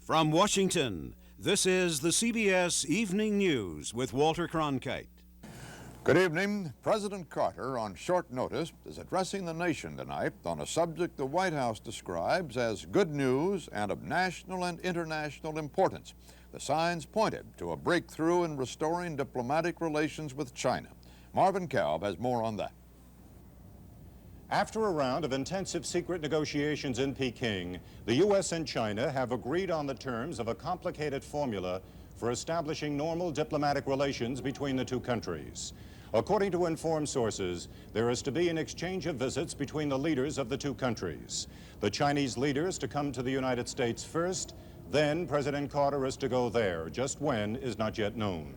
From Washington, this is the CBS Evening News with Walter Cronkite. Good evening. President Carter, on short notice, is addressing the nation tonight on a subject the White House describes as good news and of national and international importance. The signs pointed to a breakthrough in restoring diplomatic relations with China. Marvin Kalb has more on that. After a round of intensive secret negotiations in Peking, the U.S. and China have agreed on the terms of a complicated formula for establishing normal diplomatic relations between the two countries. According to informed sources, there is to be an exchange of visits between the leaders of the two countries. The Chinese leader is to come to the United States first, then President Carter is to go there. Just when is not yet known.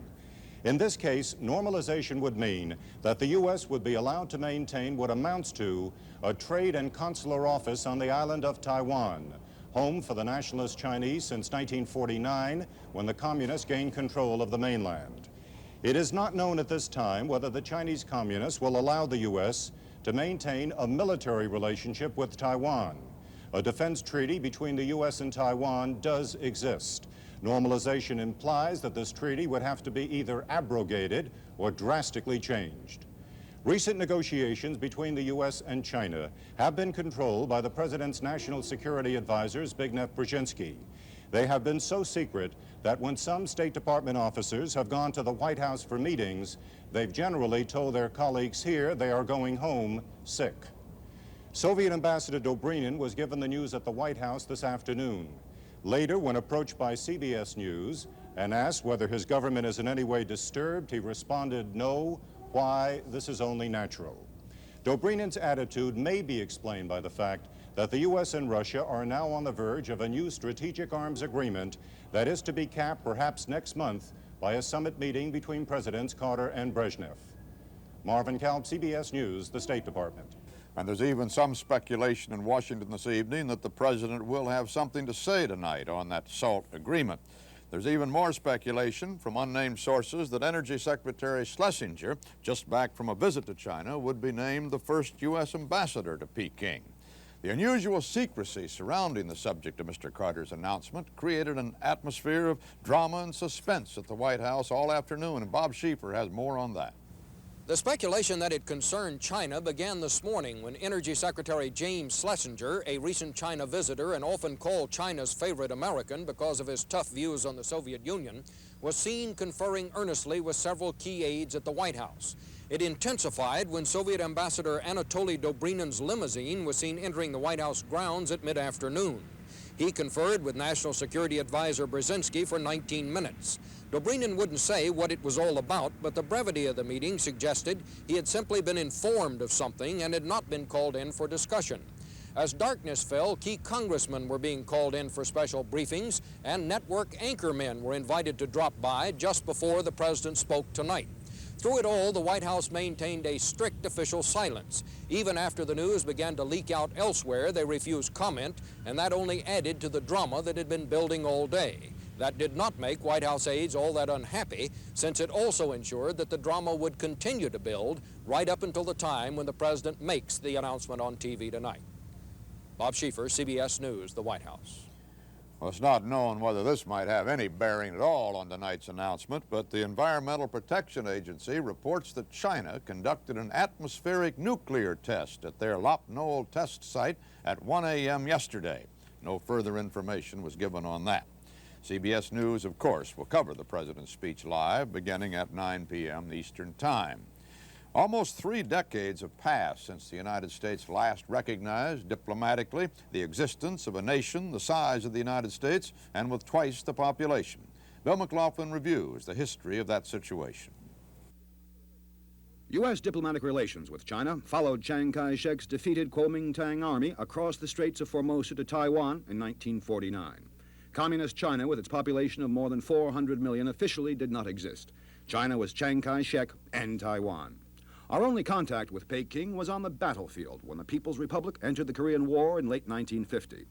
In this case, normalization would mean that the U.S. would be allowed to maintain what amounts to a trade and consular office on the island of Taiwan, home for the nationalist Chinese since 1949, when the communists gained control of the mainland. It is not known at this time whether the Chinese communists will allow the U.S. to maintain a military relationship with Taiwan. A defense treaty between the U.S. and Taiwan does exist. Normalization implies that this treaty would have to be either abrogated or drastically changed. Recent negotiations between the U.S. and China have been controlled by the President's national security advisor, Zbigniew Brzezinski. They have been so secret that when some State Department officers have gone to the White House for meetings, they've generally told their colleagues here they are going home sick. Soviet Ambassador Dobrynin was given the news at the White House this afternoon. Later, when approached by CBS News and asked whether his government is in any way disturbed, he responded, "No. Why? This is only natural." Dobrynin's attitude may be explained by the fact that the U.S. and Russia are now on the verge of a new strategic arms agreement that is to be capped perhaps next month by a summit meeting between Presidents Carter and Brezhnev. Marvin Kalb, CBS News, the State Department. And there's even some speculation in Washington this evening that the president will have something to say tonight on that SALT agreement. There's even more speculation from unnamed sources that Energy Secretary Schlesinger, just back from a visit to China, would be named the first U.S. ambassador to Peking. The unusual secrecy surrounding the subject of Mr. Carter's announcement created an atmosphere of drama and suspense at the White House all afternoon, and Bob Schieffer has more on that. The speculation that it concerned China began this morning when Energy Secretary James Schlesinger, a recent China visitor and often called China's favorite American because of his tough views on the Soviet Union, was seen conferring earnestly with several key aides at the White House. It intensified when Soviet Ambassador Anatoly Dobrynin's limousine was seen entering the White House grounds at mid-afternoon. He conferred with National Security Advisor Brzezinski for 19 minutes. Dobrynin wouldn't say what it was all about, but the brevity of the meeting suggested he had simply been informed of something and had not been called in for discussion. As darkness fell, key congressmen were being called in for special briefings, and network anchormen were invited to drop by just before the president spoke tonight. Through it all, the White House maintained a strict official silence. Even after the news began to leak out elsewhere, they refused comment, and that only added to the drama that had been building all day. That did not make White House aides all that unhappy, since it also ensured that the drama would continue to build right up until the time when the president makes the announcement on TV tonight. Bob Schieffer, CBS News, the White House. Well, it's not known whether this might have any bearing at all on tonight's announcement, but the Environmental Protection Agency reports that China conducted an atmospheric nuclear test at their Lop Knoll test site at 1 a.m. yesterday. No further information was given on that. CBS News, of course, will cover the president's speech live beginning at 9 p.m. Eastern Time. Almost 3 decades have passed since the United States last recognized diplomatically the existence of a nation the size of the United States and with twice the population. Bill McLaughlin reviews the history of that situation. U.S. diplomatic relations with China followed Chiang Kai-shek's defeated Kuomintang army across the Straits of Formosa to Taiwan in 1949. Communist China, with its population of more than 400 million, officially did not exist. China was Chiang Kai-shek and Taiwan. Our only contact with Peking was on the battlefield when the People's Republic entered the Korean War in late 1950.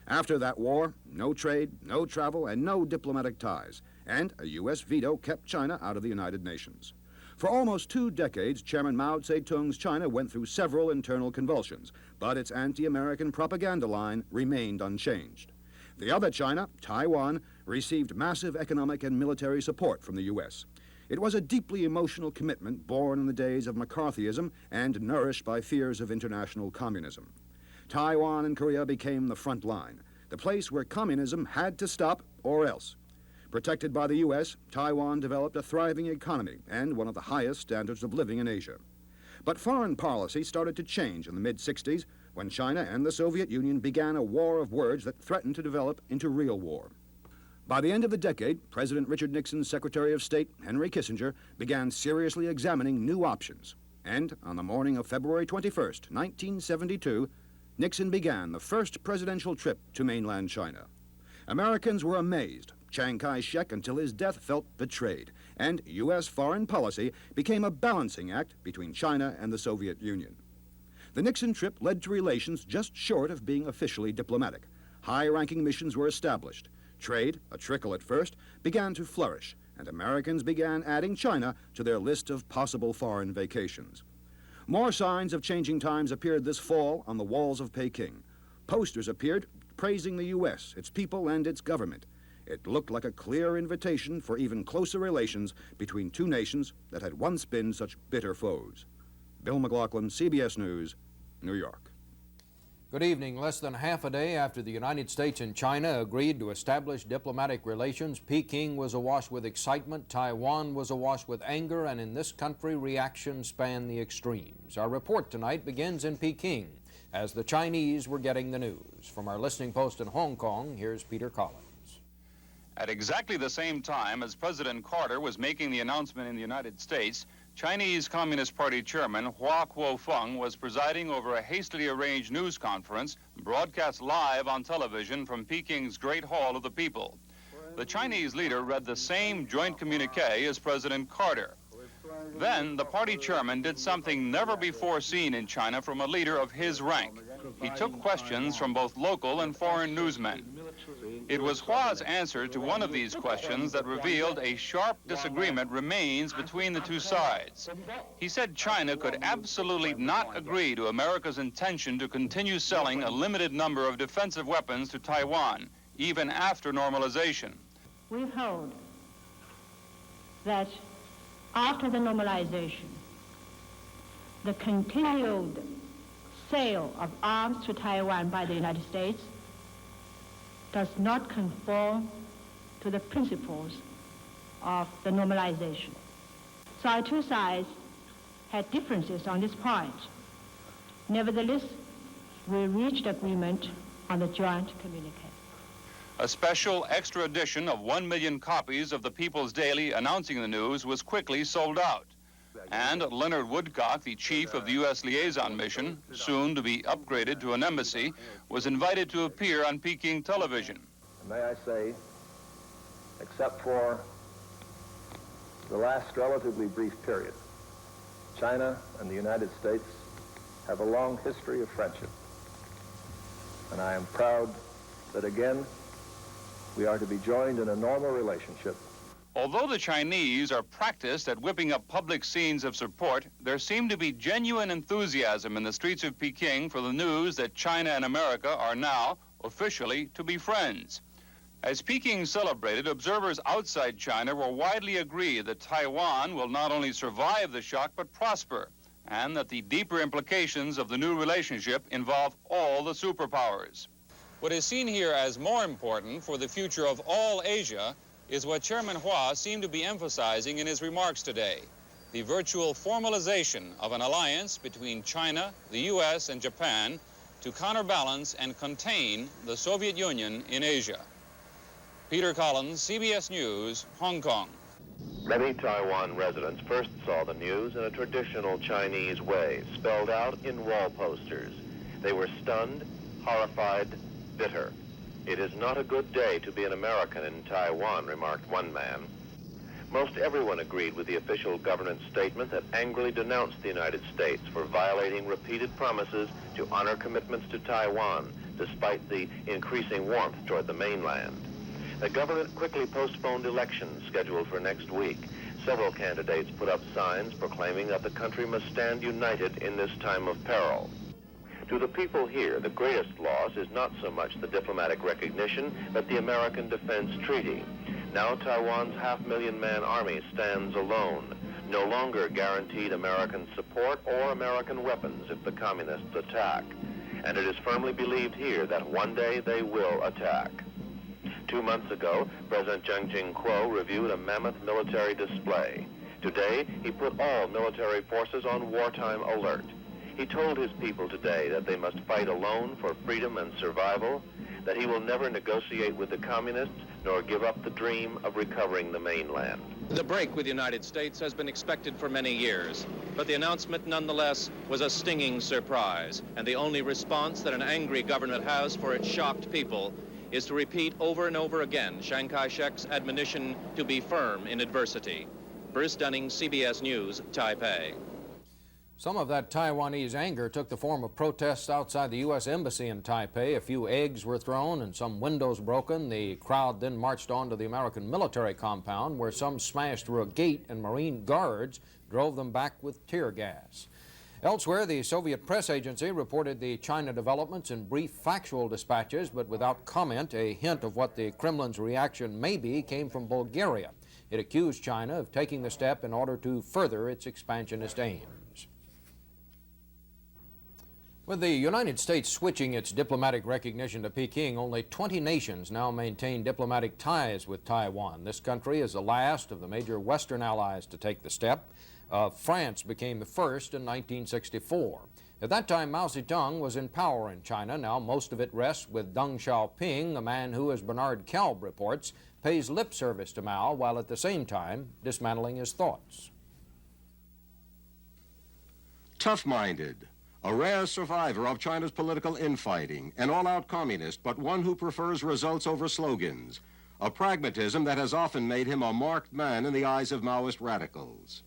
After that war, no trade, no travel, and no diplomatic ties, and a U.S. veto kept China out of the United Nations. For almost 2 decades, Chairman Mao Zedong's China went through several internal convulsions, but its anti-American propaganda line remained unchanged. The other China, Taiwan, received massive economic and military support from the U.S. It was a deeply emotional commitment born in the days of McCarthyism and nourished by fears of international communism. Taiwan and Korea became the front line, the place where communism had to stop or else. Protected by the U.S., Taiwan developed a thriving economy and one of the highest standards of living in Asia. But foreign policy started to change in the mid-60s when China and the Soviet Union began a war of words that threatened to develop into real war. By the end of the decade, President Richard Nixon's Secretary of State, Henry Kissinger, began seriously examining new options. And on the morning of February 21st, 1972, Nixon began the first presidential trip to mainland China. Americans were amazed. Chiang Kai-shek, until his death, felt betrayed, and U.S. foreign policy became a balancing act between China and the Soviet Union. The Nixon trip led to relations just short of being officially diplomatic. High-ranking missions were established. Trade, a trickle at first, began to flourish, and Americans began adding China to their list of possible foreign vacations. More signs of changing times appeared this fall on the walls of Peking. Posters appeared praising the U.S., its people, and its government. It looked like a clear invitation for even closer relations between two nations that had once been such bitter foes. Bill McLaughlin, CBS News, New York. Good evening. Less than half a day after the United States and China agreed to establish diplomatic relations, Peking was awash with excitement, Taiwan was awash with anger, and in this country, reactions span the extremes. Our report tonight begins in Peking, as the Chinese were getting the news. From our listening post in Hong Kong, here's Peter Collins. At exactly the same time as President Carter was making the announcement in the United States, Chinese Communist Party Chairman Hua Kuo-feng was presiding over a hastily arranged news conference broadcast live on television from Peking's Great Hall of the People. The Chinese leader read the same joint communique as President Carter. Then the party chairman did something never before seen in China from a leader of his rank. He took questions from both local and foreign newsmen. It was Hua's answer to one of these questions that revealed a sharp disagreement remains between the two sides. He said China could absolutely not agree to America's intention to continue selling a limited number of defensive weapons to Taiwan, even after normalization. We hold that after the normalization, the continued sale of arms to Taiwan by the United States does not conform to the principles of the normalization. So our two sides had differences on this point. Nevertheless, we reached agreement on the joint communique. A special extra edition of 1 million copies of the People's Daily announcing the news was quickly sold out. And Leonard Woodcock, the chief of the U.S. liaison mission, soon to be upgraded to an embassy, was invited to appear on Peking television. May I say, except for the last relatively brief period, China and the United States have a long history of friendship. And I am proud that again, we are to be joined in a normal relationship. Although the Chinese are practiced at whipping up public scenes of support, there seemed to be genuine enthusiasm in the streets of Peking for the news that China and America are now officially to be friends. As Peking celebrated, observers outside China were widely agreed that Taiwan will not only survive the shock but prosper, and that the deeper implications of the new relationship involve all the superpowers. What is seen here as more important for the future of all Asia is what Chairman Hua seemed to be emphasizing in his remarks today, the virtual formalization of an alliance between China, the U.S., and Japan to counterbalance and contain the Soviet Union in Asia. Peter Collins, CBS News, Hong Kong. Many Taiwan residents first saw the news in a traditional Chinese way, spelled out in wall posters. They were stunned, horrified, bitter. It is not a good day to be an American in Taiwan, remarked one man. Most everyone agreed with the official government statement that angrily denounced the United States for violating repeated promises to honor commitments to Taiwan, despite the increasing warmth toward the mainland. The government quickly postponed elections scheduled for next week. Several candidates put up signs proclaiming that the country must stand united in this time of peril. To the people here, the greatest loss is not so much the diplomatic recognition, but the American Defense Treaty. Now Taiwan's half-million-man army stands alone, no longer guaranteed American support or American weapons if the communists attack. And it is firmly believed here that one day they will attack. 2 months ago, President Chiang Ching-kuo reviewed a mammoth military display. Today, he put all military forces on wartime alert. He told his people today that they must fight alone for freedom and survival, that he will never negotiate with the communists nor give up the dream of recovering the mainland. The break with the United States has been expected for many years, but the announcement nonetheless was a stinging surprise, and the only response that an angry government has for its shocked people is to repeat over and over again Chiang Kai-shek's admonition to be firm in adversity. Bruce Dunning, CBS News, Taipei. Some of that Taiwanese anger took the form of protests outside the U.S. Embassy in Taipei. A few eggs were thrown and some windows broken. The crowd then marched on to the American military compound, where some smashed through a gate and Marine guards drove them back with tear gas. Elsewhere, the Soviet press agency reported the China developments in brief factual dispatches, but without comment. A hint of what the Kremlin's reaction may be came from Bulgaria. It accused China of taking the step in order to further its expansionist aims. With the United States switching its diplomatic recognition to Peking, only 20 nations now maintain diplomatic ties with Taiwan. This country is the last of the major Western allies to take the step. France became the first in 1964. At that time, Mao Zedong was in power in China. Now most of it rests with Deng Xiaoping, a man who, as Bernard Kalb reports, pays lip service to Mao while at the same time dismantling his thoughts. Tough-minded, a rare survivor of China's political infighting, an all-out communist, but one who prefers results over slogans, a pragmatism that has often made him a marked man in the eyes of Maoist radicals.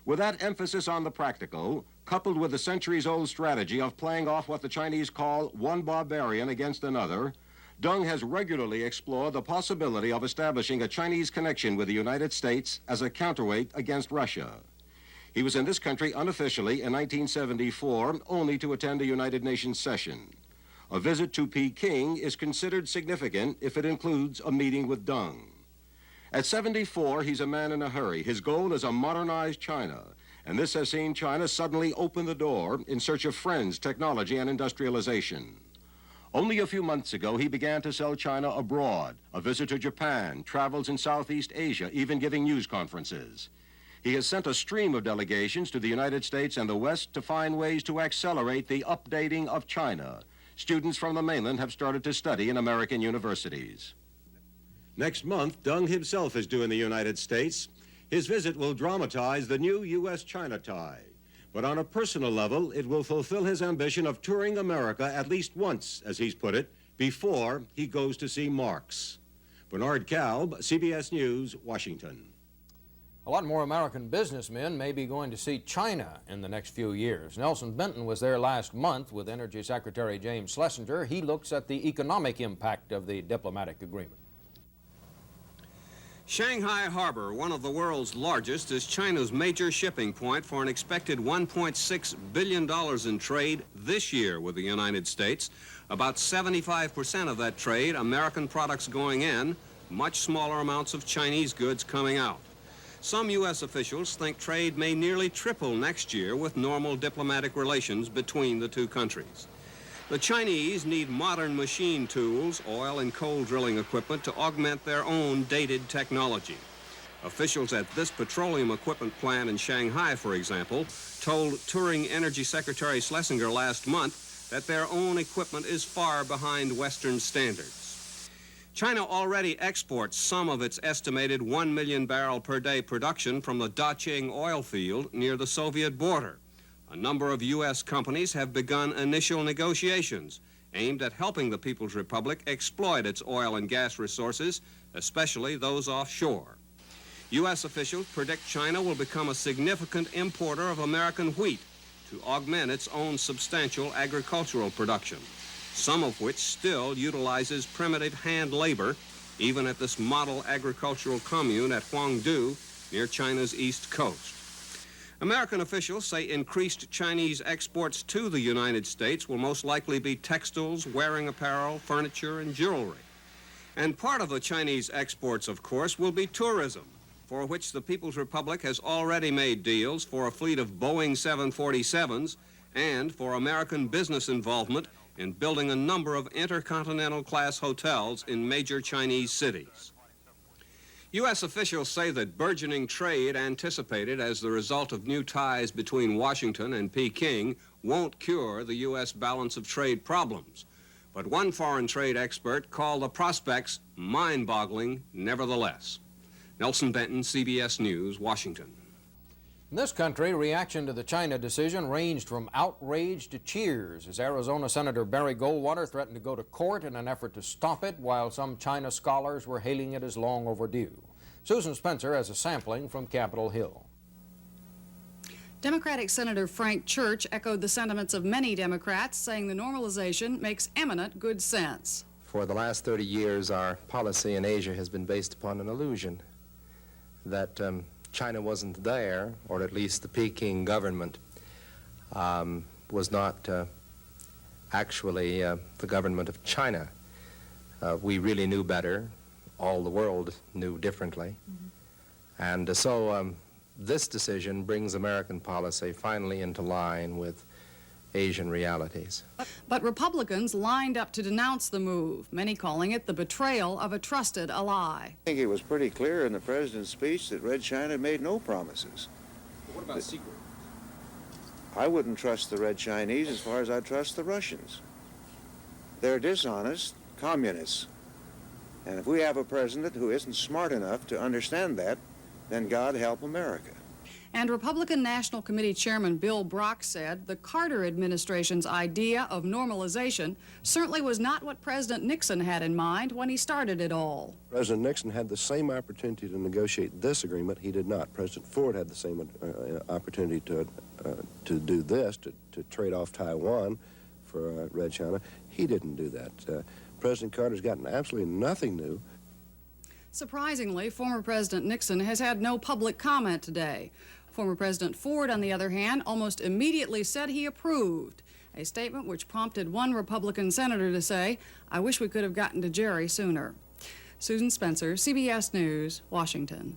With that emphasis on the practical, coupled with the centuries-old strategy of playing off what the Chinese call one barbarian against another, Deng has regularly explored the possibility of establishing a Chinese connection with the United States as a counterweight against Russia. He was in this country unofficially in 1974, only to attend a United Nations session. A visit to Peking is considered significant if it includes a meeting with Deng. At 74, he's a man in a hurry. His goal is a modernized China, and this has seen China suddenly open the door in search of friends, technology, and industrialization. Only a few months ago, he began to sell China abroad, a visit to Japan, travels in Southeast Asia, even giving news conferences. He has sent a stream of delegations to the United States and the West to find ways to accelerate the updating of China. Students from the mainland have started to study in American universities. Next month, Deng himself is due in the United States. His visit will dramatize the new U.S.-China tie. But on a personal level, it will fulfill his ambition of touring America at least once, as he's put it, before he goes to see Marx. Bernard Kalb, CBS News, Washington. A lot more American businessmen may be going to see China in the next few years. Nelson Benton was there last month with Energy Secretary James Schlesinger. He looks at the economic impact of the diplomatic agreement. Shanghai Harbor, one of the world's largest, is China's major shipping point for an expected $1.6 billion in trade this year with the United States. About 75% of that trade, American products going in, much smaller amounts of Chinese goods coming out. Some U.S. officials think trade may nearly triple next year with normal diplomatic relations between the two countries. The Chinese need modern machine tools, oil and coal drilling equipment to augment their own dated technology. Officials at this petroleum equipment plant in Shanghai, for example, told touring Energy Secretary Schlesinger last month that their own equipment is far behind Western standards. China already exports some of its estimated 1 million barrel per day production from the Daqing oil field near the Soviet border. A number of U.S. companies have begun initial negotiations aimed at helping the People's Republic exploit its oil and gas resources, especially those offshore. U.S. officials predict China will become a significant importer of American wheat to augment its own substantial agricultural production, some of which still utilizes primitive hand labor, even at this model agricultural commune at Huangdu near China's east coast. American officials say increased Chinese exports to the United States will most likely be textiles, wearing apparel, furniture, and jewelry. And part of the Chinese exports, of course, will be tourism, for which the People's Republic has already made deals for a fleet of Boeing 747s and for American business involvement in building a number of intercontinental-class hotels in major Chinese cities. U.S. officials say that burgeoning trade anticipated as the result of new ties between Washington and Peking won't cure the U.S. balance of trade problems. But one foreign trade expert called the prospects mind-boggling nevertheless. Nelson Benton, CBS News, Washington. In this country, reaction to the China decision ranged from outrage to cheers as Arizona Senator Barry Goldwater threatened to go to court in an effort to stop it, while some China scholars were hailing it as long overdue. Susan Spencer has a sampling from Capitol Hill. Democratic Senator Frank Church echoed the sentiments of many Democrats, saying the normalization makes eminent good sense. For the last 30 years, our policy in Asia has been based upon an illusion that China wasn't there, or at least the Peking government was not actually the government of China. We really knew better. All the world knew differently. And so this decision brings American policy finally into line with Asian realities. But Republicans lined up to denounce the move, many calling it the betrayal of a trusted ally. I think it was pretty clear in the president's speech that Red China made no promises. But what about secret? I wouldn't trust the Red Chinese as far as I trust the Russians. They're dishonest communists. And if we have a president who isn't smart enough to understand that, then God help America. And Republican National Committee Chairman Bill Brock said the Carter administration's idea of normalization certainly was not what President Nixon had in mind when he started it all. President Nixon had the same opportunity to negotiate this agreement. He did not. President Ford had the same opportunity to do this, to trade off Taiwan for Red China. He didn't do that. President Carter's gotten absolutely nothing new. Surprisingly, former President Nixon has had no public comment today. Former President Ford, on the other hand, almost immediately said he approved, a statement which prompted one Republican senator to say, "I wish we could have gotten to Jerry sooner." Susan Spencer, CBS News, Washington.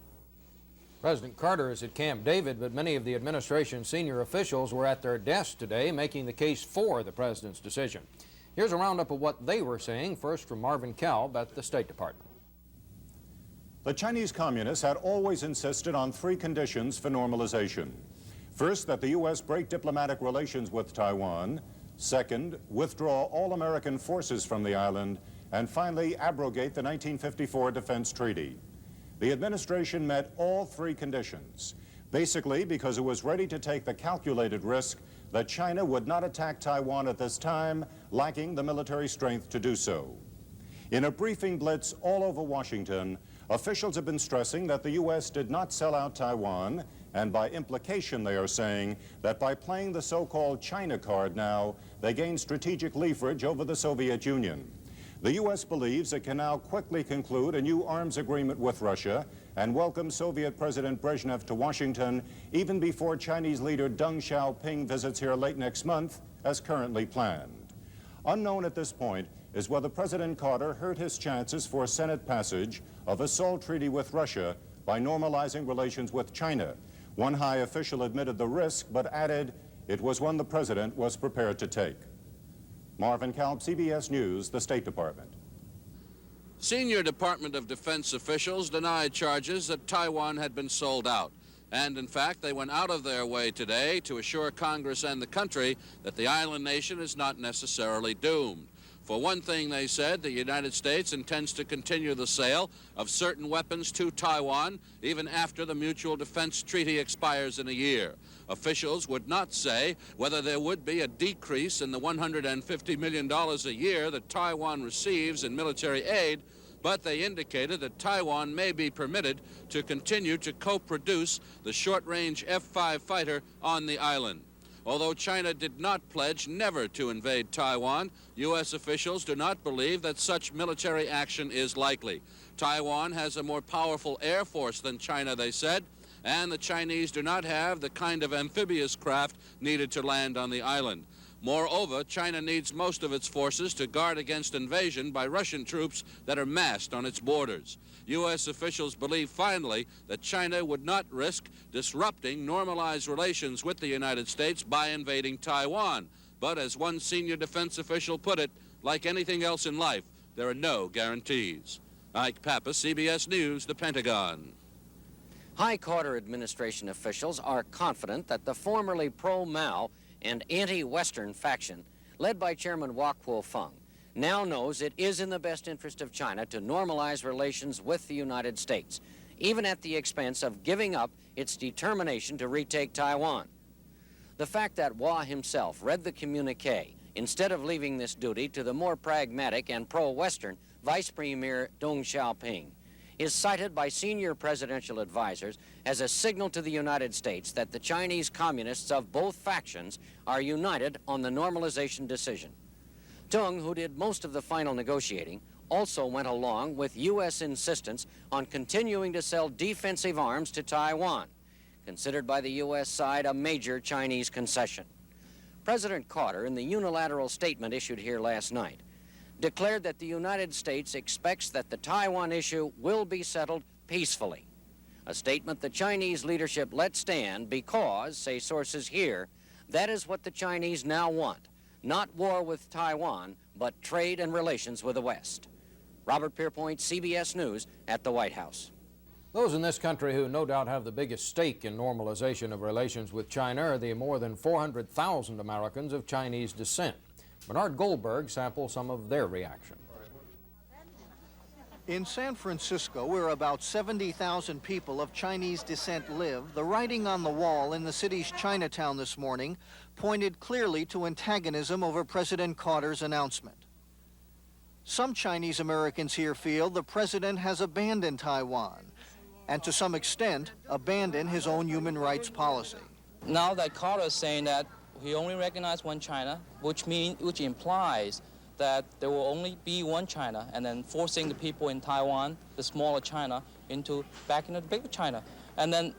President Carter is at Camp David, but many of the administration's senior officials were at their desks today making the case for the president's decision. Here's a roundup of what they were saying, first from Marvin Kalb at the State Department. The Chinese communists had always insisted on three conditions for normalization. First, that the U.S. break diplomatic relations with Taiwan. Second, withdraw all American forces from the island. And finally, abrogate the 1954 Defense Treaty. The administration met all three conditions, basically because it was ready to take the calculated risk that China would not attack Taiwan at this time, lacking the military strength to do so. In a briefing blitz all over Washington, officials have been stressing that the U.S. did not sell out Taiwan, and by implication they are saying that by playing the so-called China card now, they gain strategic leverage over the Soviet Union. The U.S. believes it can now quickly conclude a new arms agreement with Russia and welcome Soviet President Brezhnev to Washington even before Chinese leader Deng Xiaoping visits here late next month, as currently planned. Unknown at this point is whether President Carter hurt his chances for Senate passage of a sole treaty with Russia by normalizing relations with China. One high official admitted the risk, but added it was one the president was prepared to take. Marvin Kalb, CBS News, the State Department. Senior Department of Defense officials denied charges that Taiwan had been sold out. And in fact, they went out of their way today to assure Congress and the country that the island nation is not necessarily doomed. For one thing, they said, the United States intends to continue the sale of certain weapons to Taiwan even after the Mutual Defense Treaty expires in a year. Officials would not say whether there would be a decrease in the $150 million a year that Taiwan receives in military aid, but they indicated that Taiwan may be permitted to continue to co-produce the short-range F-5 fighter on the island. Although China did not pledge never to invade Taiwan, U.S. officials do not believe that such military action is likely. Taiwan has a more powerful air force than China, they said, and the Chinese do not have the kind of amphibious craft needed to land on the island. Moreover, China needs most of its forces to guard against invasion by Russian troops that are massed on its borders. U.S. officials believe finally that China would not risk disrupting normalized relations with the United States by invading Taiwan. But as one senior defense official put it, like anything else in life, there are no guarantees. Ike Pappas, CBS News, the Pentagon. High Carter administration officials are confident that the formerly pro-Mao and anti-Western faction, led by Chairman Hua Kuo-feng, now knows it is in the best interest of China to normalize relations with the United States, even at the expense of giving up its determination to retake Taiwan. The fact that Hua himself read the communique instead of leaving this duty to the more pragmatic and pro-Western Vice Premier Deng Xiaoping is cited by senior presidential advisors as a signal to the United States that the Chinese communists of both factions are united on the normalization decision. Deng, who did most of the final negotiating, also went along with U.S. insistence on continuing to sell defensive arms to Taiwan, considered by the U.S. side a major Chinese concession. President Carter, in the unilateral statement issued here last night, declared that the United States expects that the Taiwan issue will be settled peacefully, a statement the Chinese leadership let stand because, say sources here, that is what the Chinese now want, not war with Taiwan, but trade and relations with the West. Robert Pierpoint, CBS News at the White House. Those in this country who no doubt have the biggest stake in normalization of relations with China are the more than 400,000 Americans of Chinese descent. Bernard Goldberg sampled some of their reaction. In San Francisco, where about 70,000 people of Chinese descent live, the writing on the wall in the city's Chinatown this morning pointed clearly to antagonism over President Carter's announcement. Some Chinese Americans here feel the president has abandoned Taiwan and to some extent abandoned his own human rights policy. Now that Carter is saying that he only recognized one China, which implies that there will only be one China, and then forcing the people in Taiwan, the smaller China, back into the bigger China. And then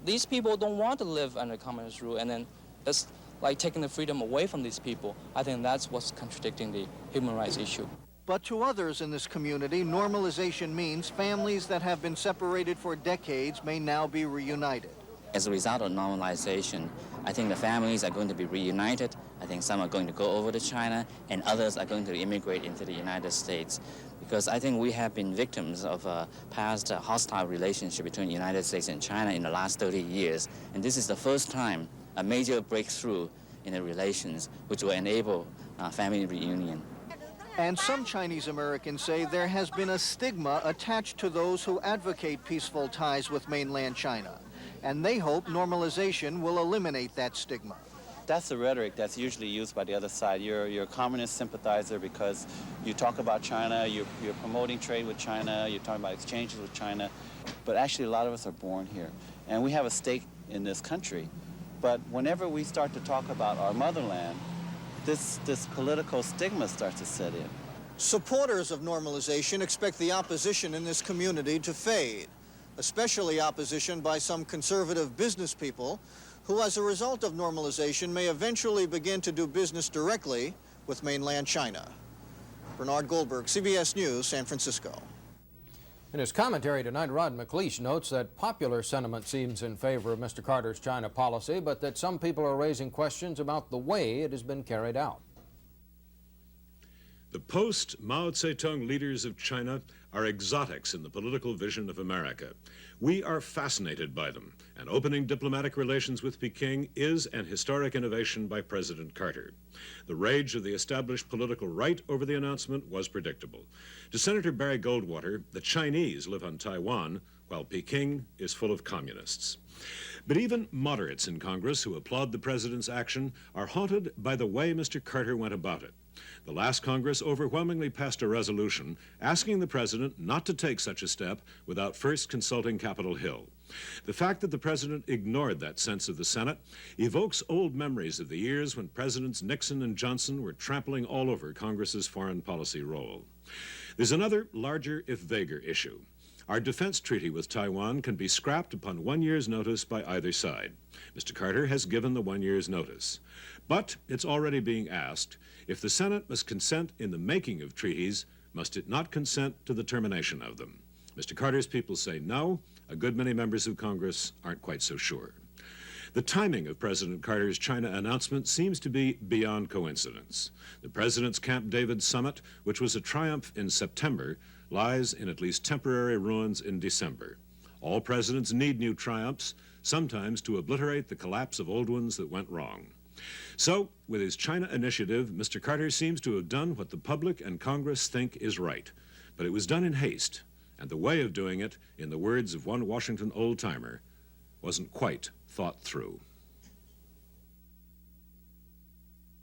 these people don't want to live under communist rule, and then that's like taking the freedom away from these people. I think that's what's contradicting the human rights issue. But to others in this community, normalization means families that have been separated for decades may now be reunited. As a result of normalization, I think the families are going to be reunited. I think some are going to go over to China, and others are going to immigrate into the United States. Because I think we have been victims of a past hostile relationship between the United States and China in the last 30 years. And this is the first time a major breakthrough in the relations which will enable family reunion. And some Chinese Americans say there has been a stigma attached to those who advocate peaceful ties with mainland China. And they hope normalization will eliminate that stigma. That's the rhetoric that's usually used by the other side. You're a communist sympathizer because you talk about China, you're promoting trade with China, you're talking about exchanges with China. But actually, a lot of us are born here, and we have a stake in this country. But whenever we start to talk about our motherland, this political stigma starts to set in. Supporters of normalization expect the opposition in this community to fade, especially opposition by some conservative business people who, as a result of normalization, may eventually begin to do business directly with mainland China. Bernard Goldberg, CBS News, San Francisco. In his commentary tonight, Rod McLeish notes that popular sentiment seems in favor of Mr. Carter's China policy, but that some people are raising questions about the way it has been carried out. The post-Mao Zedong leaders of China are exotics in the political vision of America. We are fascinated by them, and opening diplomatic relations with Peking is an historic innovation by President Carter. The rage of the established political right over the announcement was predictable. To Senator Barry Goldwater, the Chinese live on Taiwan, while Peking is full of communists. But even moderates in Congress who applaud the president's action are haunted by the way Mr. Carter went about it. The last Congress overwhelmingly passed a resolution asking the president not to take such a step without first consulting Capitol Hill. The fact that the president ignored that sense of the Senate evokes old memories of the years when Presidents Nixon and Johnson were trampling all over Congress's foreign policy role. There's another larger, if vaguer, issue. Our defense treaty with Taiwan can be scrapped upon 1 year's notice by either side. Mr. Carter has given the 1 year's notice. But it's already being asked, if the Senate must consent in the making of treaties, must it not consent to the termination of them? Mr. Carter's people say no. A good many members of Congress aren't quite so sure. The timing of President Carter's China announcement seems to be beyond coincidence. The President's Camp David summit, which was a triumph in September, lies in at least temporary ruins in December. All presidents need new triumphs, sometimes to obliterate the collapse of old ones that went wrong. So, with his China initiative, Mr. Carter seems to have done what the public and Congress think is right. But it was done in haste, and the way of doing it, in the words of one Washington old-timer, wasn't quite thought through.